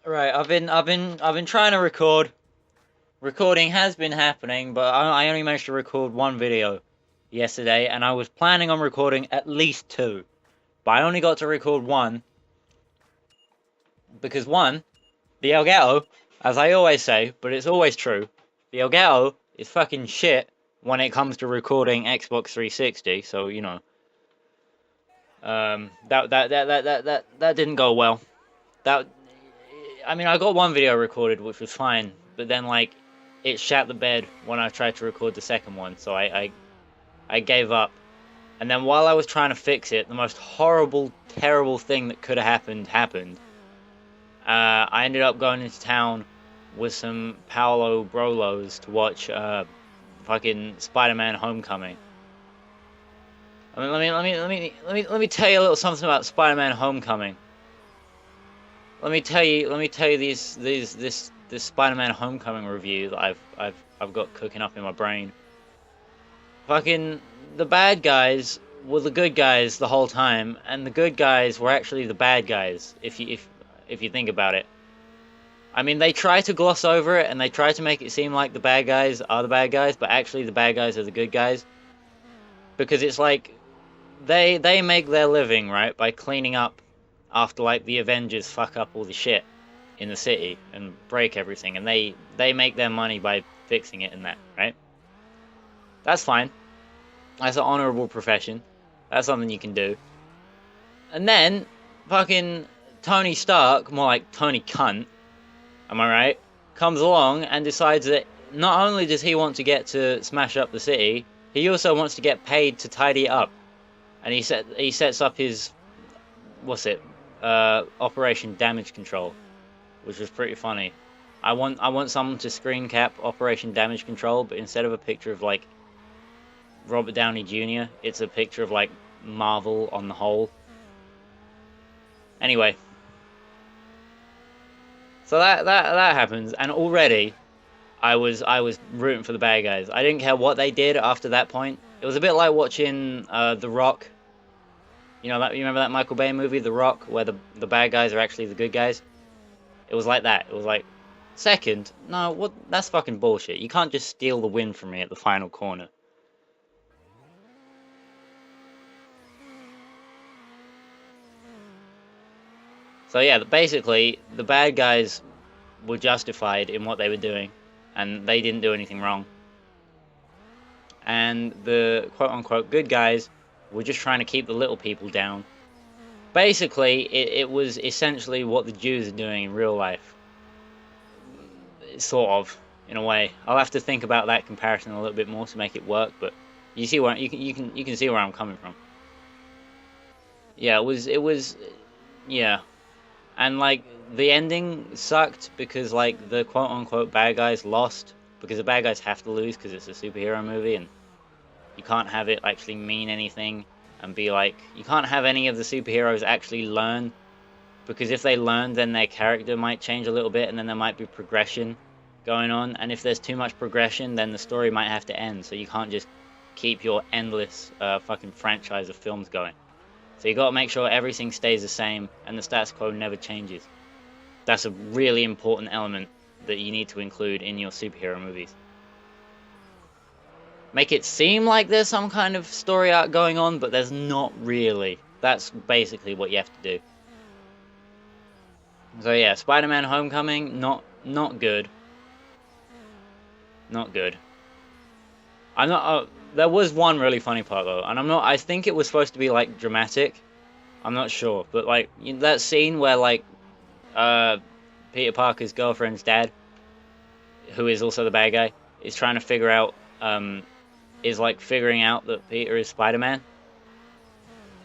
Right, I've been trying to record. Recording has been happening, but I only managed to record one video yesterday, and I was planning on recording at least two. But I only got to record one because one, the Elgato, as I always say, but it's always true, the Elgato is fucking shit when it comes to recording Xbox 360. So that didn't go well. That I mean, I got one video recorded, which was fine, but then like it shat the bed when I tried to record the second one, so I gave up. And then while I was trying to fix it, the most horrible, terrible thing that could have happened. I ended up going into town with some Paolo Brolos to watch fucking Spider-Man: Homecoming. I mean, let me tell you a little something about Spider-Man: Homecoming. Let me tell you this Spider-Man: Homecoming review that I've got cooking up in my brain. Fucking the bad guys were the good guys the whole time, and the good guys were actually the bad guys. If you think about it, I mean, they try to gloss over it and they try to make it seem like the bad guys are the bad guys, but actually the bad guys are the good guys because it's like they make their living, right, by cleaning up after like the Avengers fuck up all the shit in the city and break everything, and they make their money by fixing it and that, right? That's fine. That's an honorable profession. That's something you can do. And then fucking Tony Stark, more like Tony Cunt, am I right? Comes along and decides that not only does he want to get to smash up the city, he also wants to get paid to tidy it up. And he sets up his what's it? Operation Damage Control, which was pretty funny. I want someone to screen cap Operation Damage Control, but instead of a picture of like Robert Downey Jr., it's a picture of like Marvel on the whole. Anyway, so that happens, and already I was rooting for the bad guys. I didn't care what they did after that point. It was a bit like watching The Rock. You know that, you remember that Michael Bay movie, The Rock, where the bad guys are actually the good guys? It was like that. It was like, second, no, what? That's fucking bullshit. You can't just steal the win from me at the final corner. So yeah, basically, the bad guys were justified in what they were doing, and they didn't do anything wrong. And the quote-unquote good guys were just trying to keep the little people down. Basically, it was essentially what the Jews are doing in real life. Sort of, in a way. I'll have to think about that comparison a little bit more to make it work, but you see where you can see where I'm coming from. Yeah, it was yeah. And like the ending sucked because like the quote unquote bad guys lost, because the bad guys have to lose because it's a superhero movie, and you can't have it actually mean anything and be like, you can't have any of the superheroes actually learn, because if they learn, then their character might change a little bit, and then there might be progression going on, and if there's too much progression, then the story might have to end, so you can't just keep your endless fucking franchise of films going. So you gotta make sure everything stays the same, and the status quo never changes. That's a really important element that you need to include in your superhero movies. Make it seem like there's some kind of story arc going on, but there's not really. That's basically what you have to do. So yeah, Spider-Man: Homecoming, not good. Not good. I'm not. There was one really funny part though, and I'm not. I think it was supposed to be like dramatic. I'm not sure, but like that scene where like Peter Parker's girlfriend's dad, who is also the bad guy, is trying to figure out is like figuring out that Peter is Spider-Man.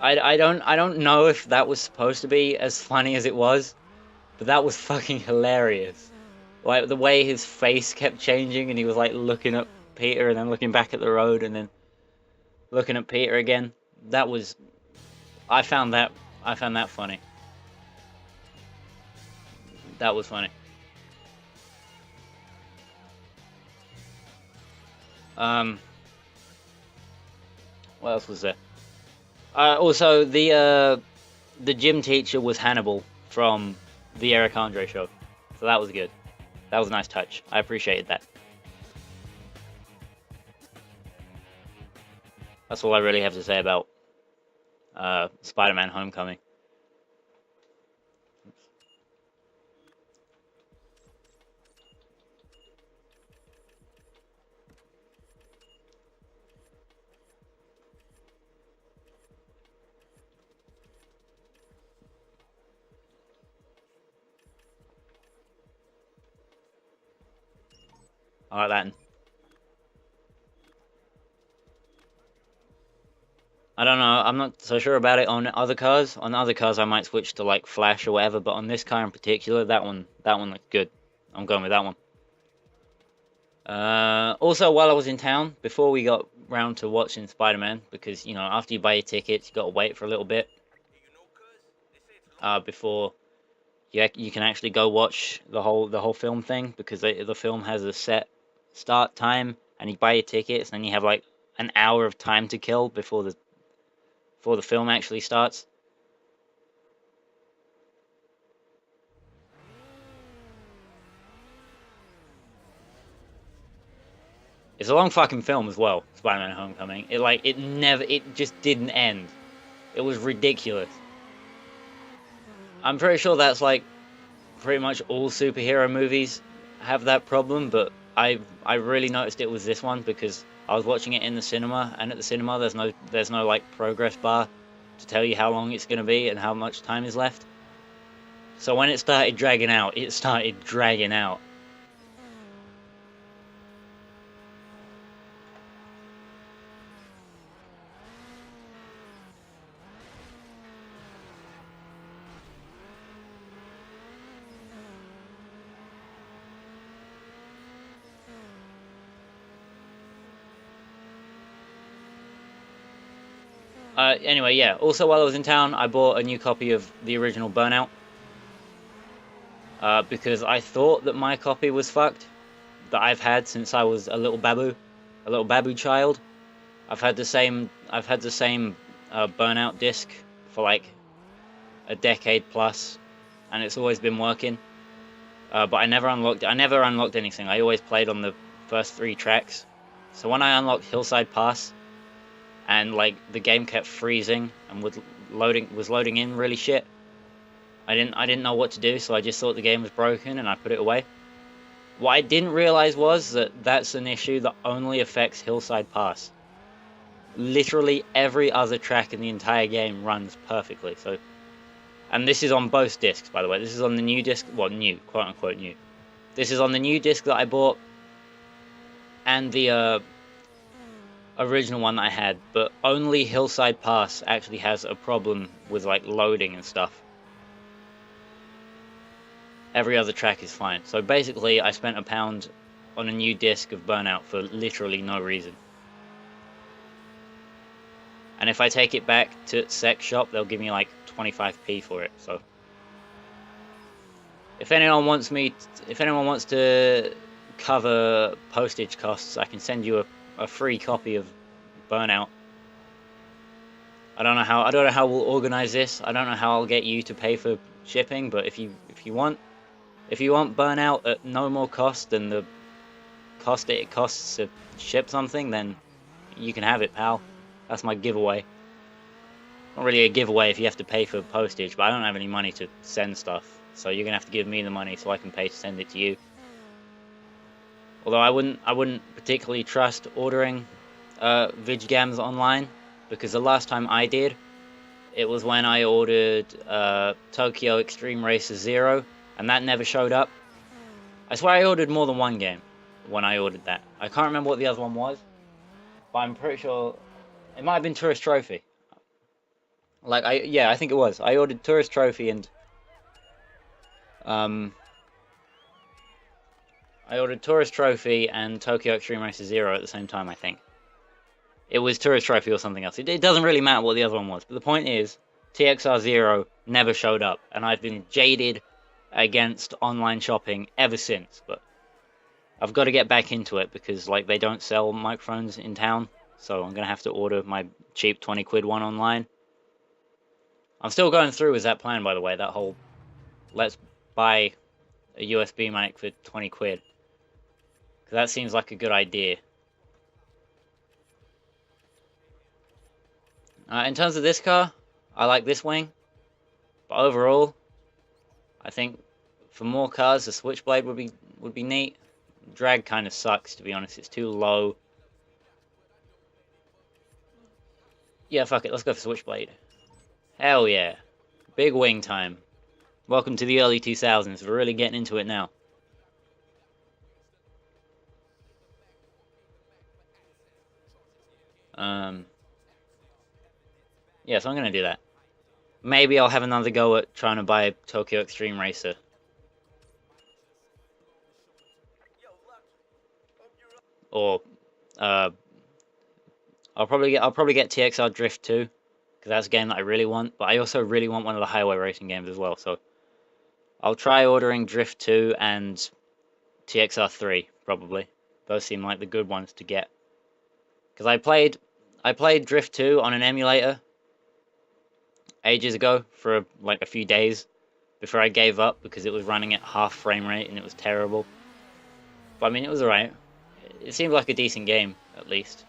I don't know if that was supposed to be as funny as it was, but that was fucking hilarious. Like the way his face kept changing, and he was like looking at Peter and then looking back at the road and then looking at Peter again. That was, I found that funny. That was funny. What else was there? Also, the gym teacher was Hannibal from the Eric Andre show. So that was good. That was a nice touch. I appreciated that. That's all I really have to say about Spider-Man Homecoming. I like that. I don't know. I'm not so sure about it on other cars. On other cars, I might switch to like Flash or whatever. But on this car in particular, that one looks good. I'm going with that one. Also, while I was in town, before we got round to watching Spider-Man, because you know, after you buy your tickets, you got to wait for a little bit before you can actually go watch the whole film thing, because the film has a set start time, and you buy your tickets, and you have like an hour of time to kill before the film actually starts. It's a long fucking film as well, Spider-Man Homecoming. It just didn't end. It was ridiculous. I'm pretty sure that's like pretty much all superhero movies have that problem, but I really noticed it was this one because I was watching it in the cinema, and at the cinema there's no like progress bar to tell you how long it's gonna be and how much time is left. So when it started dragging out, it started dragging out. Anyway, yeah. Also, while I was in town, I bought a new copy of the original Burnout. Because I thought that my copy was fucked, that I've had since I was a little babu child. I've had the same Burnout disc for like a decade plus, and it's always been working. But I never unlocked anything. I always played on the first 3 tracks. So when I unlocked Hillside Pass, and like the game kept freezing and was loading in really shit, I didn't know what to do, so I just thought the game was broken and I put it away. What I didn't realize was that that's an issue that only affects Hillside Pass. Literally every other track in the entire game runs perfectly. So, and this is on both discs, by the way. This is on the new disc, well, new, quote unquote new. This is on the new disc that I bought, and the original one that I had, but only Hillside Pass actually has a problem with like loading and stuff. Every other track is fine. So basically, I spent £1 on a new disc of Burnout for literally no reason. And if I take it back to Sec Shop, they'll give me like 25p for it. So if anyone wants to cover postage costs, I can send you a free copy of Burnout. I don't know how we'll organize this. I don't know how I'll get you to pay for shipping, but if you want Burnout at no more cost than the cost it costs to ship something, then you can have it, pal. That's my giveaway. Not really a giveaway if you have to pay for postage, but I don't have any money to send stuff, so you're gonna have to give me the money so I can pay to send it to you. Although I wouldn't particularly trust ordering VidGams online, because the last time I did, it was when I ordered Tokyo Extreme Racer Zero, and that never showed up. I swear I ordered more than one game when I ordered that. I can't remember what the other one was, but I'm pretty sure it might have been Tourist Trophy. I think it was. I ordered Tourist Trophy and Tokyo Extreme Racer Zero at the same time, I think. It was Tourist Trophy or something else. It doesn't really matter what the other one was, but the point is, TXR Zero never showed up, and I've been jaded against online shopping ever since, but I've got to get back into it because like they don't sell microphones in town, so I'm gonna have to order my cheap 20 quid one online. I'm still going through with that plan, by the way, that whole let's buy a USB mic for 20 quid. Because that seems like a good idea. In terms of this car, I like this wing. But overall, I think for more cars, the Switchblade would be neat. Drag kind of sucks, to be honest. It's too low. Yeah, fuck it. Let's go for Switchblade. Hell yeah. Big wing time. Welcome to the early 2000s. We're really getting into it now. Yeah, so I'm gonna do that. Maybe I'll have another go at trying to buy Tokyo Extreme Racer. Or, I'll probably get TXR Drift 2, because that's a game that I really want. But I also really want one of the highway racing games as well. So I'll try ordering Drift 2 and TXR 3 probably. Those seem like the good ones to get. Because I played Drift 2 on an emulator ages ago for like a few days before I gave up because it was running at half frame rate and it was terrible. But I mean, it was alright. It seemed like a decent game, at least.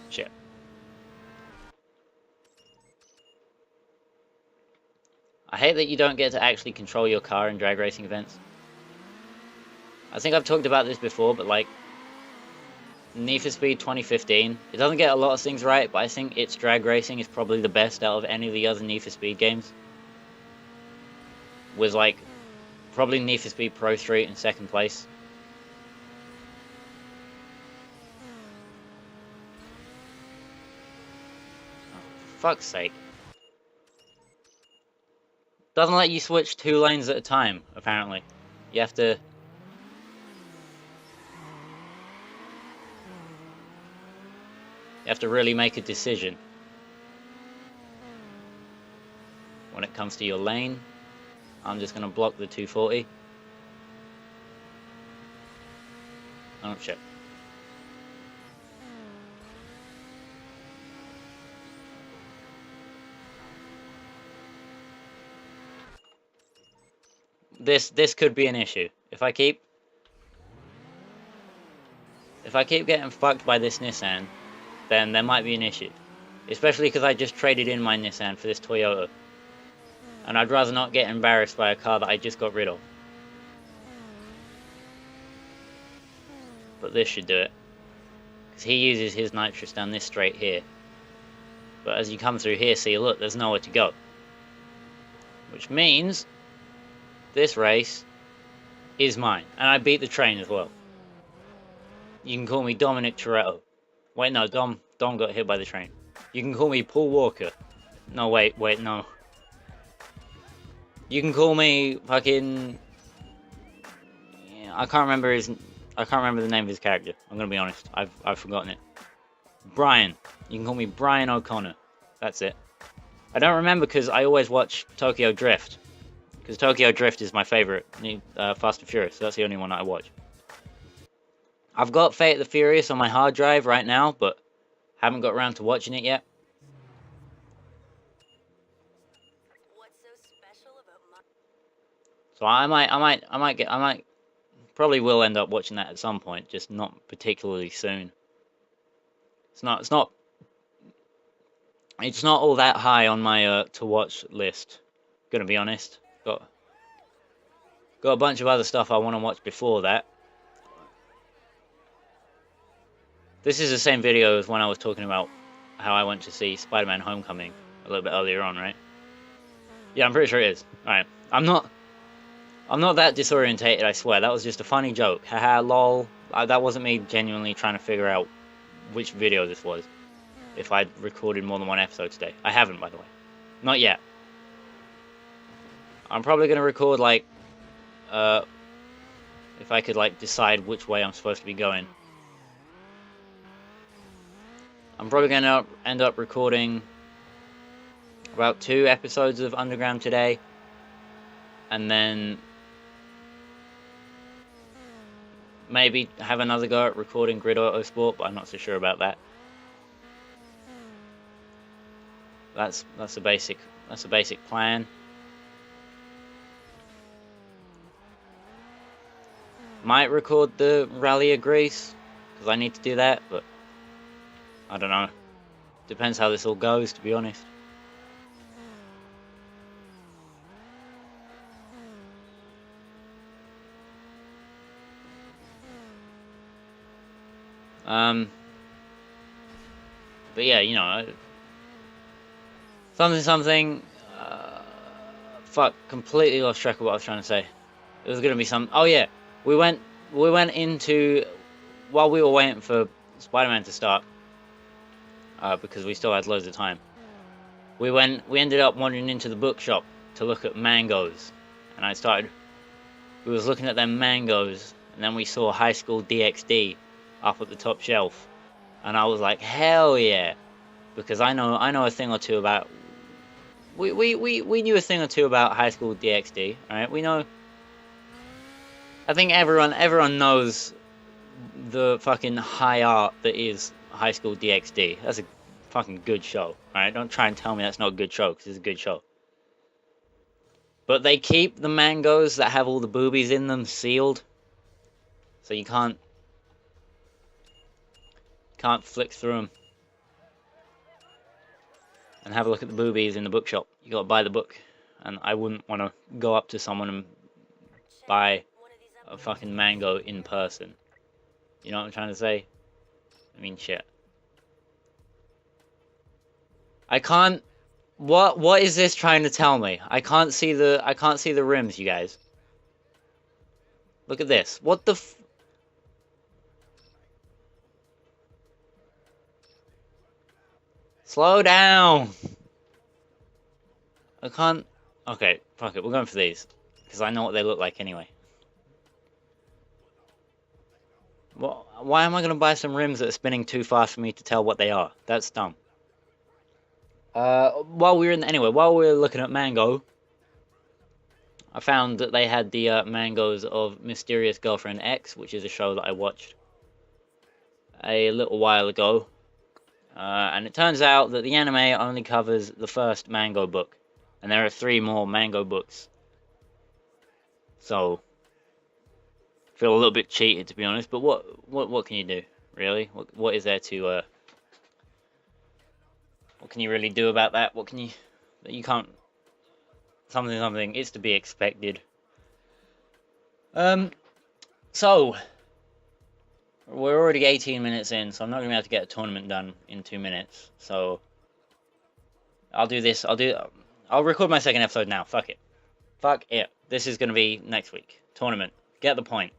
Shit. I hate that you don't get to actually control your car in drag racing events. I think I've talked about this before, but like Need for Speed 2015, it doesn't get a lot of things right, but I think its drag racing is probably the best out of any of the other Need for Speed games. With like probably Need for Speed Pro Street in second place. Oh, fuck's sake. Doesn't let you switch 2 lanes at a time, apparently. You have to... You have to really make a decision when it comes to your lane. I'm just going to block the 240. Oh, shit. This could be an issue. If I keep getting fucked by this Nissan, then there might be an issue. Especially because I just traded in my Nissan for this Toyota. And I'd rather not get embarrassed by a car that I just got rid of. But this should do it. Because he uses his nitrous down this straight here. But as you come through here, see, look, there's nowhere to go. Which means this race is mine. And I beat the train as well. You can call me Dominic Toretto. Wait, no, Dom got hit by the train. You can call me Paul Walker. No, wait, no. You can call me fucking... Yeah, I can't remember the name of his character. I'm gonna be honest. I've forgotten it. Brian. You can call me Brian O'Connor. That's it. I don't remember because I always watch Tokyo Drift. Because Tokyo Drift is my favorite. Fast and Furious. So that's the only one I watch. I've got Fate the Furious on my hard drive right now, but haven't got around to watching it yet. What's so special about So I might probably will end up watching that at some point, just not particularly soon. It's not all that high on my to watch list. Gonna be honest. Got a bunch of other stuff I want to watch before that. This is the same video as when I was talking about how I went to see Spider-Man Homecoming a little bit earlier on, right? Yeah, I'm pretty sure it is. Alright. I'm not that disorientated, I swear. That was just a funny joke. Haha, lol. That wasn't me genuinely trying to figure out which video this was. If I'd recorded more than one episode today. I haven't, by the way. Not yet. I'm probably going to record, like, if I could, like, decide which way I'm supposed to be going. I'm probably going to end up recording about 2 episodes of Underground today. And then maybe have another go at recording Grid Autosport, but I'm not so sure about that. That's a basic plan. Might record the Rally of Greece because I need to do that, but I don't know. Depends how this all goes, to be honest. But yeah, you know, something. Fuck, completely lost track of what I was trying to say. There was gonna be some. Oh yeah, we went into while we were waiting for Spider-Man to start, because we still had loads of time. We ended up wandering into the bookshop to look at mangoes, and we was looking at them mangoes, and then we saw High School DxD up at the top shelf, and I was like, hell yeah, because I know a thing or two about. We knew a thing or two about High School DxD, alright? We know. I think everyone knows the fucking high art that is High School DxD. That's a fucking good show, alright? Don't try and tell me that's not a good show, because it's a good show. But they keep the mangoes that have all the boobies in them sealed, so you can't flick through them and have a look at the boobies in the bookshop. You gotta buy the book, and I wouldn't want to go up to someone and buy a fucking mango in person. You know what I'm trying to say? I mean, shit. I can't. What is this trying to tell me? I can't see the rims, you guys. Look at this. What the f... Slow down! I can't... Okay, fuck it, we're going for these. Because I know what they look like anyway. Well, why am I going to buy some rims that are spinning too fast for me to tell what they are? That's dumb. While we were looking at Mango, I found that they had the mangoes of Mysterious Girlfriend X, which is a show that I watched a little while ago. And it turns out that the anime only covers the first Mango book, and there are 3 more Mango books. So, I feel a little bit cheated, to be honest. But what can you do, really? What is there to what can you really do about that? What can you... You can't... Something, it's to be expected. So... We're already 18 minutes in, so I'm not going to be able to get a tournament done in 2 minutes. So... I'll do this, I'll record my second episode now, fuck it. Fuck it. This is going to be next week. Tournament. Get the point.